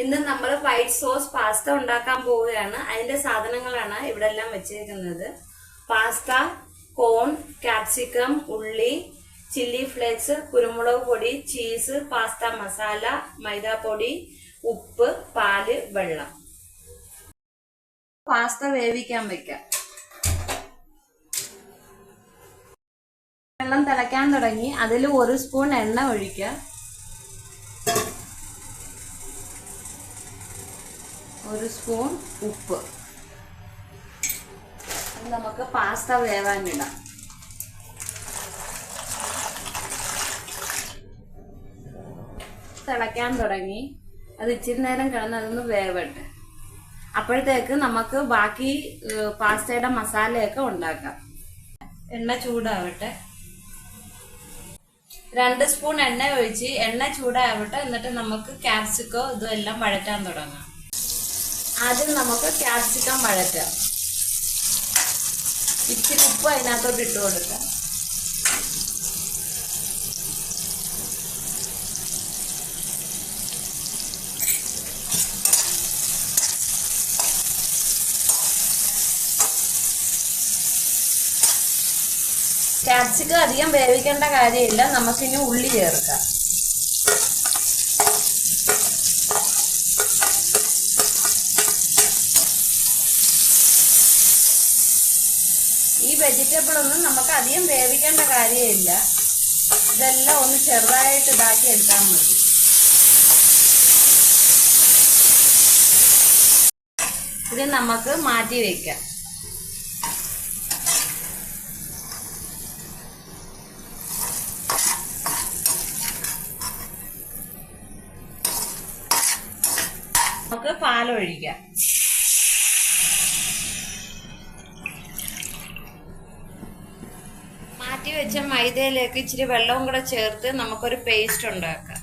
ഇന്ന് നമ്മൾ white sauce pasta ഉണ്ടാക്കാൻ പോവുകയാണ്. അതിന്റെ സാധനങ്ങളാണ് ഇവിടെ എല്ലാം വെച്ചേക്കുന്നത്. പാസ്ത, കോൺ, കാപ്സിക്കം, ഉള്ളി, ചില്ലി ഫ്ലേക്സ്, കുരുമുളക് പൊടി, ചീസ്, പാസ്ത മസാല, മൈദാപ്പൊടി, ഉപ്പ്, പാല്, വെള്ളം. പാസ്ത വേവിക്കാൻ വെക്കാം. വെള്ളം തിളയ്ക്കാൻ തുടങ്ങി. അതിൽ 1 സ്പൂൺ എണ്ണ ഒഴിക്കുക. 1 സ്പൂൺ ഉപ്പ്. നമുക്ക് പാസ്ത വേവാനിടാം. തിളയ്ക്കാൻ തുടങ്ങി. അത് ഇച്ചിരി നേരം കിടന്ന് അതൊന്ന് വേവട്ടെ. അപ്പോഴത്തേക്ക് നമുക്ക് ബാക്കി പാസ്തയുടെ മസാലയൊക്കെ ഉണ്ടാക്കാം. എണ്ണ ചൂടാവട്ടെ. 2 സ്പൂൺ എണ്ണ ഒഴിച്ച് എണ്ണ ചൂടാവട്ടെ. എന്നിട്ട് നമുക്ക് ക്യാപ്സിക്കോ ഇതെല്ലാം വഴറ്റാൻ തുടങ്ങാം. ആദ്യം നമുക്ക് ക്യാപ്സിക്കം വഴറ്റാം. ഇച്ചിരി ഉപ്പ് അതിനകത്തോട്ട് ഇട്ട് കൊടുക്കാം. ക്യാപ്സിക്കം അധികം വേവിക്കേണ്ട കാര്യമില്ല. നമുക്കിനി ഉള്ളി ചേർക്കാം. ഈ വെജിറ്റബിൾ ഒന്നും നമുക്ക് അധികം വേവിക്കേണ്ട കാര്യമില്ല. ഇതെല്ലാം ഒന്ന് ചെറുതായിട്ട് ഇതാക്കി എടുത്താൽ മതി. ഇത് നമുക്ക് മാറ്റി വെക്കാം. നമുക്ക് പാലൊഴിക്കാം. മാറ്റി വെച്ച മൈദയിലേക്ക് ഇച്ചിരി വെള്ളവും കൂടെ ചേർത്ത് നമുക്കൊരു പേസ്റ്റ് ഉണ്ടാക്കാം.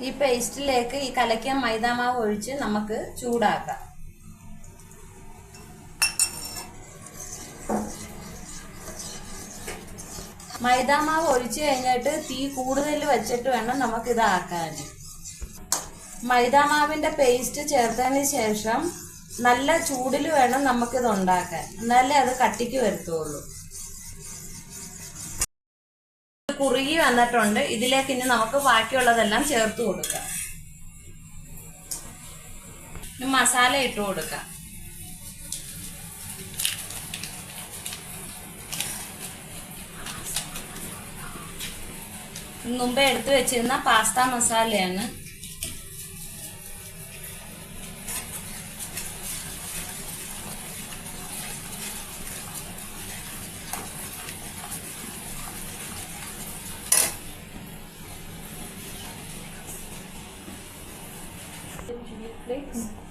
ഈ പേസ്റ്റിലേക്ക് ഈ കലക്കിയ മൈദാമാവ് ഒഴിച്ച് നമുക്ക് ചൂടാക്കാം. മൈദാമാവ് ഒഴിച്ച് കഴിഞ്ഞിട്ട് തീ കൂടുതൽ വെച്ചിട്ട് വേണം നമുക്കിതാക്കാൻ. മൈദാമാവിന്റെ പേസ്റ്റ് ചേർത്തതിന് ശേഷം നല്ല ചൂടിൽ വേണം നമുക്കിത് ഉണ്ടാക്കാൻ. എന്നാലേ അത് കട്ടിക്ക് വരുത്തുള്ളൂ. കുറുകി വന്നിട്ടുണ്ട്. ഇതിലേക്ക് ഇനി നമുക്ക് ബാക്കിയുള്ളതെല്ലാം ചേർത്ത് കൊടുക്കാം. മസാല ഇട്ട് കൊടുക്കാം. മുമ്പേ എടുത്തു വെച്ചിരുന്ന പാസ്ത മസാലയാണ്.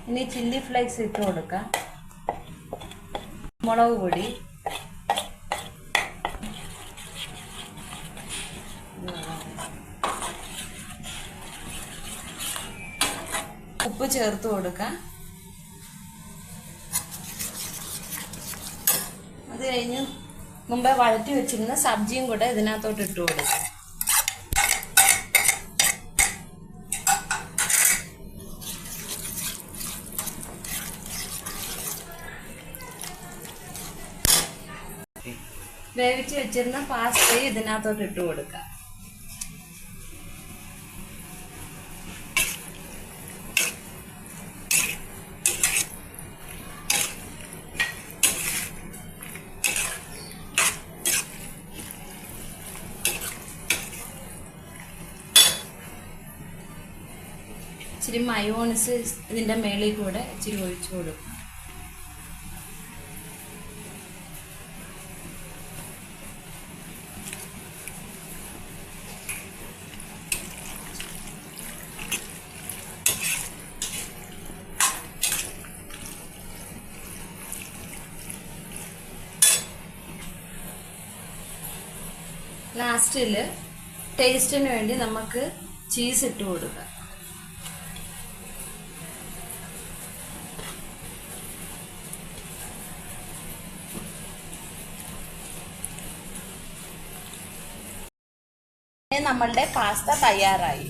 ഇനി ചില്ലി ഫ്ലേക്സ് ഇട്ട് കൊടുക്കാം. മുളക് പൊടി, ഉപ്പ് ചേർത്ത് കൊടുക്കാം. അത് കഴിഞ്ഞ് മുമ്പേ വഴറ്റി വെച്ചിരുന്ന സബ്ജിയും കൂടെ ഇതിനകത്തോട്ട് ഇട്ട് കൊടുക്കാം. വേവിച്ച് വെച്ചിരുന്ന പാസ്ത ഇതിനകത്തോട്ട് ഇട്ട് കൊടുക്കാം. ഇച്ചിരി മയോണൈസ് ഇതിന്റെ മേളിൽ കൂടെ ഇച്ചിരി ഒഴിച്ചു കൊടുക്കും. ലാസ്റ്റിൽ ടേസ്റ്റിന് വേണ്ടി നമുക്ക് ചീസ് ഇട്ട് കൊടുക്കാം. നമ്മളുടെ പാസ്ത തയ്യാറായി.